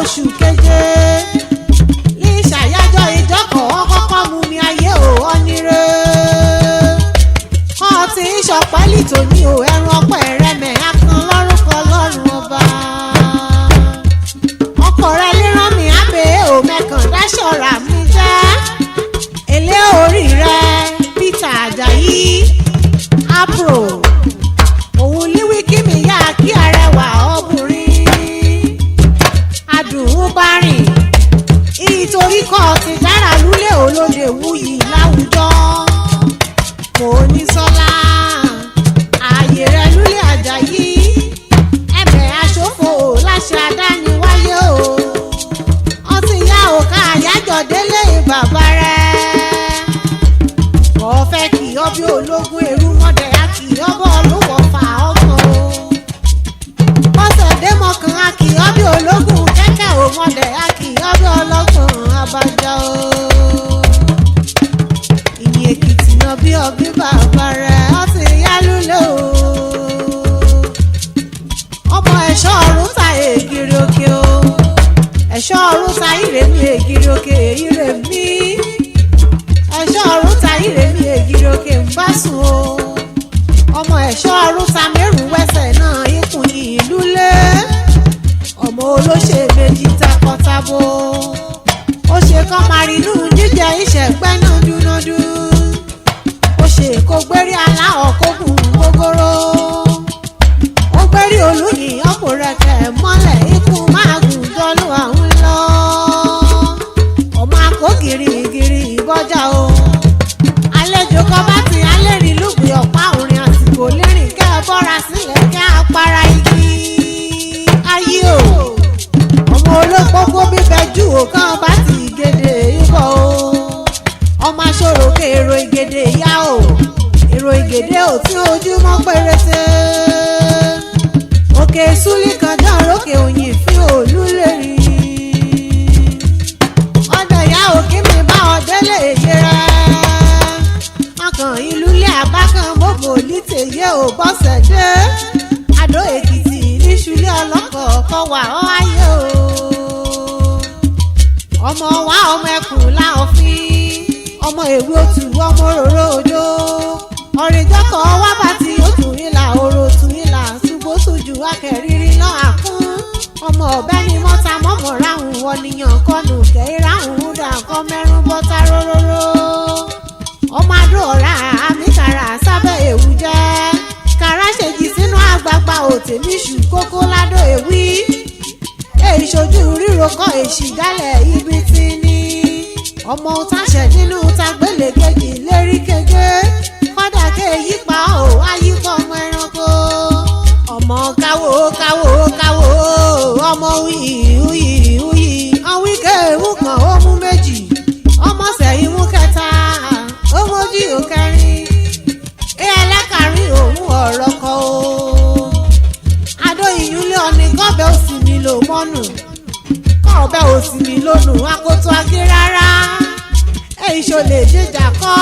oṣù keje ní ìṣàyájọ́ ìjọkọ̀ kọ́kọ́ mú mi ayé ò ọ́nire kọ́ ti ń ṣọpẹ́ lìtò ní ò ẹran ọpẹ́ rẹ̀ mẹ́ akán lọ́rùkọ lọ́rùn ọba ọkọ̀ rẹ̀ lérán mi àbẹ̀ ò mẹ́kàn dáṣọ̀ra mi jẹ́ èlé orí rẹ̀ Peter Àjàyí Apro òun líwí kí mi yá kí arẹwà ọkùnrin adùn bá rìn ìtorí kọ́ ti dára lúlé olóde wuyì láwùjọ MONISOLA ààyè rẹ lúlé Àjàyí ẹ̀bẹ̀ aṣòfò láṣẹ adáni wáyé o ọtí ìyá òkà àyájọ́ délé bàbá rẹ kò fẹ́ kí ọ bí ológun èrú mọ́dẹ̀ á kì í ọbọ̀ olówó fà ọkàn o BOSEDE mọ̀kàn á kì í ọ bí ológun kẹ́kẹ́ ò mọ́dẹ̀ á kì í ọ bí ọlọ́gbọ̀n abájá o Iyin-Ekiti náà bí ọbí bàbá rẹ̀ ó ti yá lúlé o ọmọ ẹ̀ṣọ́ ọ̀run ta ègiri òkè o ẹ̀ṣọ́ ọ̀run ta ìrèmí ègiri òkè ìrèmí ẹ̀ṣọ́ ọ̀run ta ìrèmí ègiri òkè ń bá sùn o ọmọ ẹ̀ṣọ́ ọ̀run ta mẹ́rùn wẹ́sẹ̀ náà ikùn ní ìlú lé ọmọ olóṣè méjì takọtabo ó ṣe kán marínú jíjẹ ìṣẹ̀gbẹ́ náà dúnádú ó ṣe kó gbérí aláwọ̀ kó gùn gbogbooro ó gbérí olóyìn ọkùnrin rẹ̀ mọ́lẹ̀ ikú máa gùn jọlú àwọn lọ ọmọ akó gírígírí ìbọjà o àlejò kan bá ti alẹ́rìí lùgbì ọ̀pá òrin àsìkò lérìn kẹ́ ẹ bọ́ra sílẹ̀ kẹ́ ẹ para igi ayé o ọmọ olókókó bíbẹ jù ó kàn bá ti gèdè ibọ̀ o ọmọ aṣọ́rò ké èrò ìgèdè yá o èrò ìgèdè ò tí ojúmọ́ péréte òkè súlì kan dán rókè òyìn fi òòlù lè rí ọ̀dọ̀ ìyá òkè mi bá ọdẹ́lẹ̀ èyí rẹ̀ ọkàn ìlú lé abákan mọ́kò lítẹ̀yẹ ò BOSEDE Ado-Ekiti níṣulé ọlọ́kọ̀ ọkọ̀ wà ọ́ ayé o ọmọ wa ọmọ ẹkùn láòfin ọmọ èwe òtù ọmọ òróró òjò ọ̀rẹ́jọ́kọ̀ wá bá ti òtù ìlà òrò òtù ìlà ṣùgbọ́n sójú akẹ́rìírí náà àkún ọmọ ọ̀bẹ ni mọ́ta mọ́mọ́ ráhùn wọnìyàn kọnù kẹ́ẹ́ ráhùn dà kọ́ mẹ́rún bọ́tà róróró ọmọ adó ọ̀rá àmìkàrà sábẹ́ èwú jẹ́ kàrá ṣèjì sínú àgbààgbà òtè níṣù kókó ládó èwí èyí ṣojú ríro kọ́ èṣì dálẹ̀ ibi tí ní ọmọ táṣẹ̀ nínú tagbélé kejì lérí kége kọ́dà ké yípa ò ayípa ọmọ ẹranko ọmọ káwó káwó káwó ọmọ wíyì wíyì wíyì ọwíkẹ́ ewu kan ó mú méjì ọmọ sẹ́yìn mú kẹta ọmọdé ò kẹrin ẹlẹ́kàrin òun ọ̀rọ̀ kọ o adó ìyúnlé ọ̀nì kọ́bẹ̀ òsì mi lò mọ́nù kọ́bẹ̀ òsì mi lónù akoto agé rárá èyí ṣo lè jíjà kọ́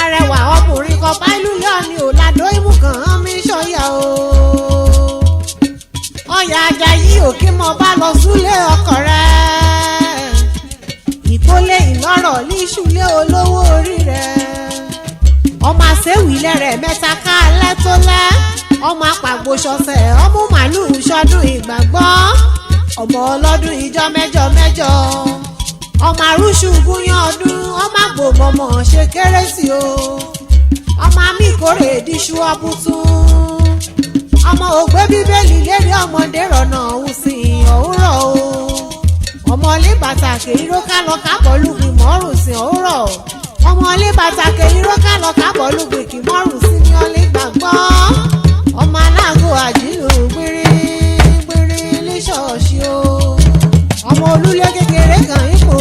arẹwà ọkùnrin kan bá ìlú lé ọ̀nì òladó ìmú kan án mi ṣọ́yà o ọ̀yà Àjàyí òkè mọ́ bá lọ súlé ọkọ rẹ̀ Ipole Ìlọ́rọ̀ ní ìṣúlé olówó orí rẹ̀ ọmọ àṣewìlẹ̀ rẹ̀ mẹ́ta ká alẹ́ tó lẹ́ ọmọ apàgbò ṣọ̀ṣẹ̀ ọmú màlúù ṣọdún ìgbàgbọ́ ọmọ ọlọ́dún ìjọ mẹ́jọ mẹ́jọ ọmọ arúṣù gúnyán ọdún ọmọ àgbòmọ̀mọ̀ ṣe kérésì o ọmọ amíkórè díṣu ọbùtún ọmọ ògbé bíbélì lérí ọmọdé rọ̀nà òsìn òwúrọ̀ o ọmọ ilé bàtàkì irọ́ ká lọ kábọ̀ lùgbì mọ́rùn sí òwúrọ̀ ọmọ ilé bàtàkì irọ́ ká lọ kábọ̀ lùgbì kì mọ́rùn sí ní ọlé gbàgbọ́ ọmọ aláàgọ́ àjílù gbìrì gbìrì ní ṣọ́ọ̀ṣì o ọmọ olúlé kékeré kan ipò